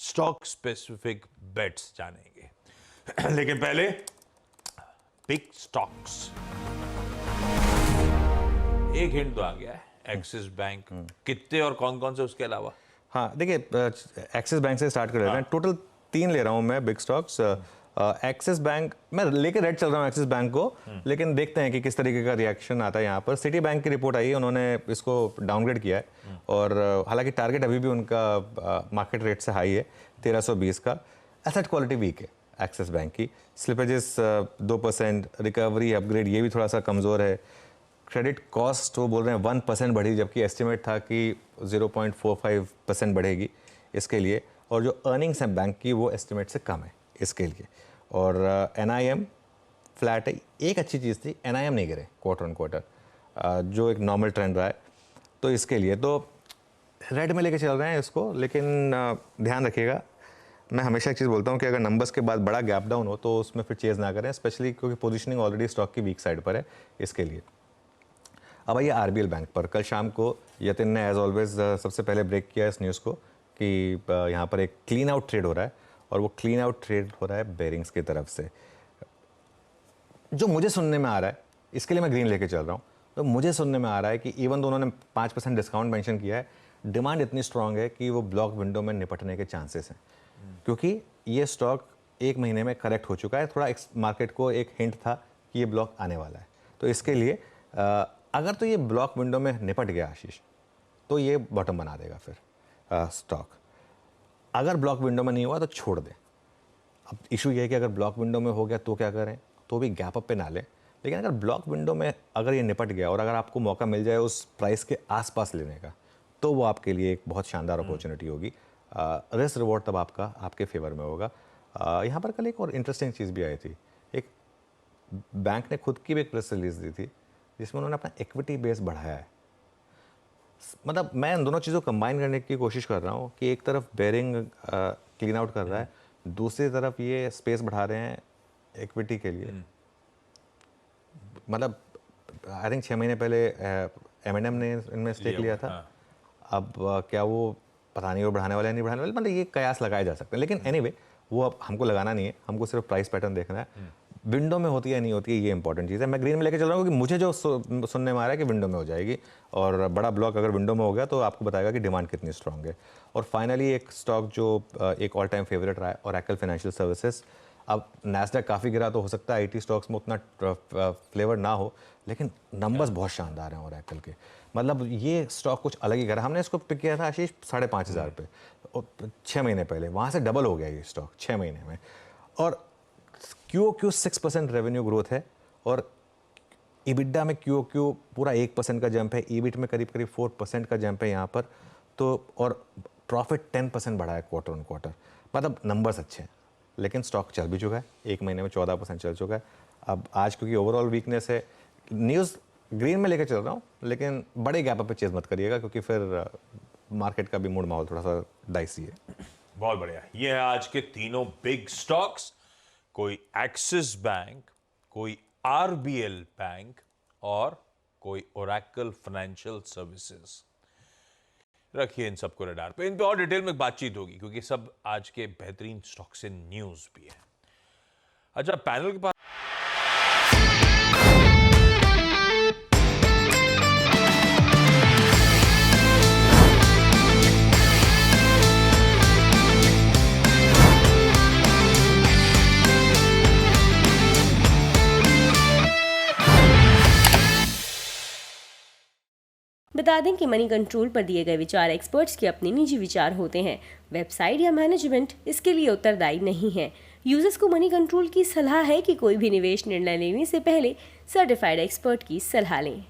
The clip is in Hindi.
स्टॉक स्पेसिफिक बेट्स जानेंगे। लेकिन पहले बिग स्टॉक्स। एक हिंट तो आ गया है, एक्सिस बैंक कितने और कौन कौन से उसके अलावा? हाँ देखिए, एक्सिस बैंक से स्टार्ट कर लेते हैं। टोटल 3 ले रहा हूँ मैं बिग स्टॉक्स। एक्सिस बैंक मैं लेके रेड चल रहा हूँ एक्सिस बैंक को, लेकिन देखते हैं कि किस तरीके का रिएक्शन आता है यहाँ पर। सिटी बैंक की रिपोर्ट आई है, उन्होंने इसको डाउनग्रेड किया है और हालांकि टारगेट अभी भी उनका मार्केट रेट से हाई है 1320 का। एसेट क्वालिटी वीक है एक्सिस बैंक की, स्लिपेजेस 2%, रिकवरी अपग्रेड ये भी थोड़ा सा कमज़ोर है। क्रेडिट कॉस्ट वो बोल रहे हैं 1% बढ़ी, जबकि एस्टिमेट था कि 0.45% बढ़ेगी इसके लिए। और जो अर्निंग्स हैं बैंक की वो एस्टिमेट से कम है इसके लिए। और NIM फ्लैट है। एक अच्छी चीज़ थी, NIM नहीं गिरे क्वार्टर ऑन क्वार्टर, जो एक नॉर्मल ट्रेंड रहा है। तो इसके लिए तो रेड में लेके चल रहे हैं इसको, लेकिन ध्यान रखिएगा, मैं हमेशा एक चीज़ बोलता हूँ कि अगर नंबर्स के बाद बड़ा गैप डाउन हो तो उसमें फिर चेज़ ना करें, स्पेशली क्योंकि पोजीशनिंग ऑलरेडी स्टॉक की वीक साइड पर है इसके लिए। अब आइए RBL बैंक पर। कल शाम को यतिन ने एज ऑलवेज सबसे पहले ब्रेक किया इस न्यूज़ को कि यहाँ पर एक क्लीन आउट ट्रेड हो रहा है, और वो क्लीन आउट ट्रेड हो रहा है बेरिंग्स की तरफ से। जो मुझे सुनने में आ रहा है, इसके लिए मैं ग्रीन लेके चल रहा हूँ, तो मुझे सुनने में आ रहा है कि इवन दोनों ने 5% डिस्काउंट मेंशन किया है, डिमांड इतनी स्ट्रांग है कि वो ब्लॉक विंडो में निपटने के चांसेस हैं, क्योंकि ये स्टॉक 1 महीने में करेक्ट हो चुका है। थोड़ा मार्केट को एक हिंट था कि ये ब्लॉक आने वाला है। तो इसके लिए अगर तो ये ब्लॉक विंडो में निपट गया आशीष, तो ये बॉटम बना देगा फिर स्टॉक। अगर ब्लॉक विंडो में नहीं हुआ तो छोड़ दें। अब इशू ये है कि अगर ब्लॉक विंडो में हो गया तो क्या करें, तो भी गैप अप पे ना लें। लेकिन अगर ब्लॉक विंडो में अगर ये निपट गया और अगर आपको मौका मिल जाए उस प्राइस के आसपास लेने का, तो वो आपके लिए एक बहुत शानदार अपॉर्चुनिटी होगी। रिस्क रिवॉर्ड तब आपके फेवर में होगा। यहाँ पर कल एक और इंटरेस्टिंग चीज़ भी आई थी। एक बैंक ने खुद की भी एक प्रेस रिलीज दी थी जिसमें उन्होंने अपना इक्विटी बेस बढ़ाया है। मतलब मैं इन दोनों चीज़ों को कंबाइन करने की कोशिश कर रहा हूँ कि एक तरफ बेरिंग क्लीन आउट कर रहा है, दूसरी तरफ ये स्पेस बढ़ा रहे हैं इक्विटी के लिए। मतलब आई थिंक 6 महीने पहले M&M ने इनमें स्टेक लिया था। अब क्या वो पता नहीं वो बढ़ाने वाले नहीं बढ़ाने वाले, मतलब ये कयास लगाए जा सकते हैं। लेकिन एनीवे वो अब हमको लगाना नहीं है, हमको सिर्फ प्राइस पैटर्न देखना है। विंडो में होती है नहीं होती है, ये इंपॉर्टेंट चीज़ है। मैं ग्रीन में लेके चल रहा हूँ क्योंकि मुझे जो सुनने में आ रहा है कि विंडो में हो जाएगी, और बड़ा ब्लॉक अगर विंडो में हो गया तो आपको बताएगा कि डिमांड कितनी स्ट्रांग है। और फाइनली एक स्टॉक जो एक ऑल टाइम फेवरेट रहा है, ओरेकल फाइनेंशियल सर्विसेज। अब नैस्डैक काफ़ी गिरा तो हो सकता है IT स्टॉक्स में उतना फ्लेवर ना हो, लेकिन नंबर्स बहुत शानदार हैं ओरेकल के। मतलब ये स्टॉक कुछ अलग ही करा। हमने इसको पिक किया था आशीष 5,500 पे 6 महीने पहले, वहाँ से डबल हो गया ये स्टॉक 6 महीने में। और QOQ 6% रेवेन्यू ग्रोथ है, और EBITDA में QOQ पूरा 1% का जंप है, EBIT में करीब 4% का जंप है यहाँ पर तो, और प्रॉफिट 10% बढ़ा है क्वार्टर ऑन क्वार्टर। मतलब नंबर्स अच्छे हैं, लेकिन स्टॉक चल भी चुका है, 1 महीने में 14% चल चुका है। अब आज क्योंकि ओवरऑल वीकनेस है, न्यूज़ ग्रीन में लेकर चल रहा हूँ, लेकिन बड़े गैप पे चेज मत करिएगा क्योंकि फिर मार्केट का भी मूड माहौल थोड़ा सा डाइसी है। बहुत बढ़िया। ये है आज के तीनों बिग स्टॉक्स, कोई एक्सिस बैंक, कोई RBL बैंक और कोई ओरेकल फाइनेंशियल सर्विसेज। रखिए इन सबको रडार पे, इन पे और डिटेल में बातचीत होगी क्योंकि सब आज के बेहतरीन स्टॉक से न्यूज भी है। अच्छा, पैनल के पास बता दें कि मनी कंट्रोल पर दिए गए विचार एक्सपर्ट्स के अपने निजी विचार होते हैं। वेबसाइट या मैनेजमेंट इसके लिए उत्तरदायी नहीं है। यूजर्स को मनी कंट्रोल की सलाह है कि कोई भी निवेश निर्णय लेने से पहले सर्टिफाइड एक्सपर्ट की सलाह लें।